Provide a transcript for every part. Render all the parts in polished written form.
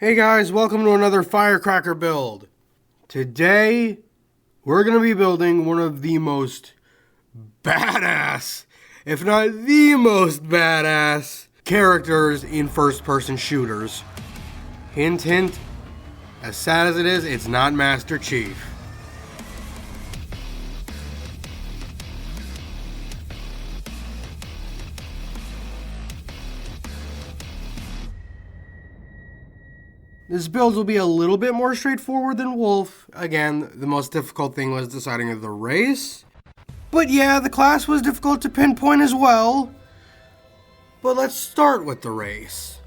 Hey guys, welcome to another Firecracker build. Today, we're going to be building one of the most badass, if not the most badass, characters in first-person shooters. Hint, hint, as sad as it is, it's not Master Chief. This build will be a little bit more straightforward than Wolf. Again, the most difficult thing was deciding the race. But yeah, the class was difficult to pinpoint as well. But let's start with the race.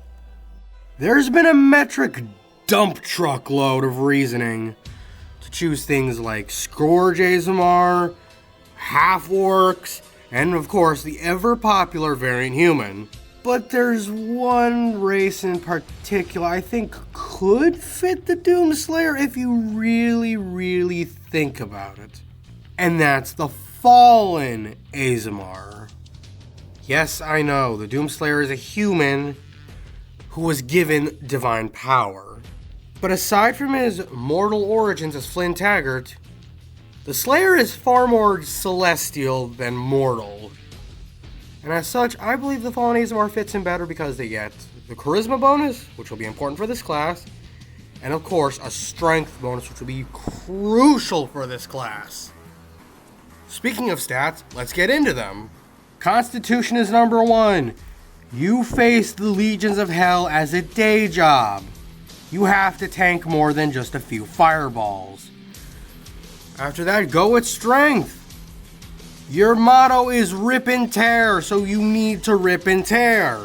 There's been a metric dump truck load of reasoning to choose things like Scourge ASMR, Half-Orcs, and of course the ever-popular Variant Human. But there's one race in particular I think could fit the Doomslayer if you really think about it. And that's the Fallen ASMR. Yes, I know, the Doomslayer is a human who was given divine power. But aside from his mortal origins as Flynn Taggart, the Slayer is far more celestial than mortal. And as such, I believe the Fallen ASMR fits in better because they get the Charisma bonus, which will be important for this class, and of course, a Strength bonus, which will be crucial for this class. Speaking of stats, let's get into them. Constitution is number 1. You face the legions of hell as a day job. You have to tank more than just a few fireballs. After that, go with Strength. Your motto is rip and tear, so you need to rip and tear.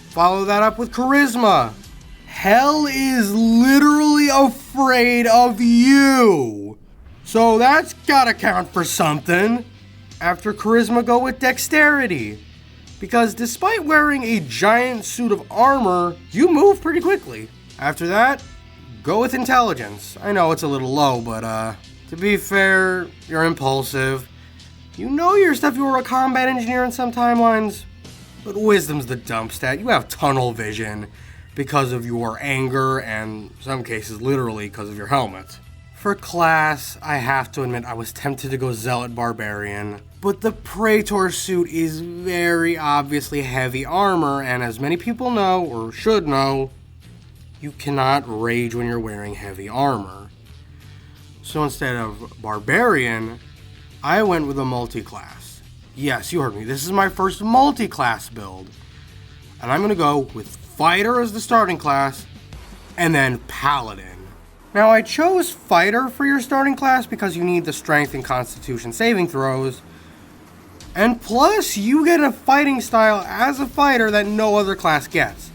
Follow that up with Charisma. Hell is literally afraid of you. So that's gotta count for something. After Charisma, go with Dexterity. Because despite wearing a giant suit of armor, you move pretty quickly. After that, go with Intelligence. I know it's a little low, but to be fair, you're impulsive. You know your stuff, you were a combat engineer in some timelines, but Wisdom's the dump stat. You have tunnel vision because of your anger and in some cases literally because of your helmet. For class, I have to admit I was tempted to go Zealot Barbarian, but the Praetor suit is very obviously heavy armor, and as many people know, or should know, you cannot rage when you're wearing heavy armor. So instead of Barbarian, I went with a multi-class. Yes, you heard me. This is my first multi-class build. And I'm going to go with Fighter as the starting class, and then Paladin. Now, I chose Fighter for your starting class because you need the Strength and Constitution saving throws. And plus, you get a fighting style as a fighter that no other class gets.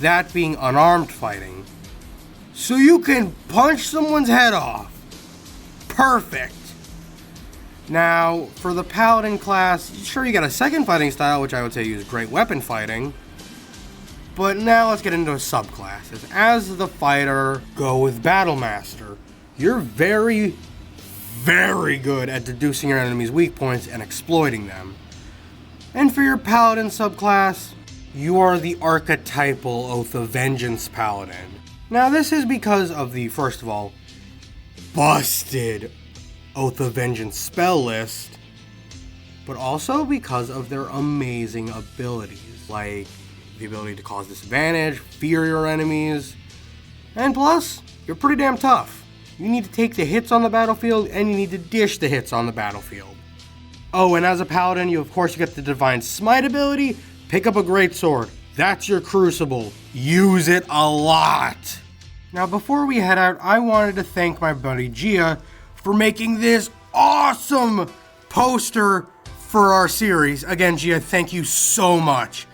That being unarmed fighting. So you can punch someone's head off. Perfect. Now, for the Paladin class, sure you get a second fighting style, which I would say use great weapon fighting. But now let's get into subclasses. As the fighter, go with Battle Master. You're very good at deducing your enemy's weak points and exploiting them. And for your Paladin subclass, you are the archetypal Oath of Vengeance Paladin. Now this is because of the, first of all, busted Oath of Vengeance spell list, but also because of their amazing abilities, like the ability to cause disadvantage, fear your enemies, and plus, you're pretty damn tough. You need to take the hits on the battlefield, and you need to dish the hits on the battlefield. Oh, and as a paladin, you get the Divine Smite ability. Pick up a greatsword. That's your crucible. Use it a lot. Now, before we head out, I wanted to thank my buddy Gia for making this awesome poster for our series. Again, Gia, thank you so much.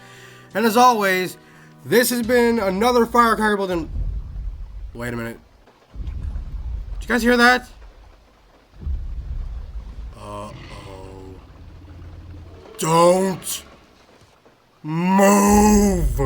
And as always, this has been another Firecracker build and... Wait a minute. Did you guys hear that? Uh-oh. Don't move!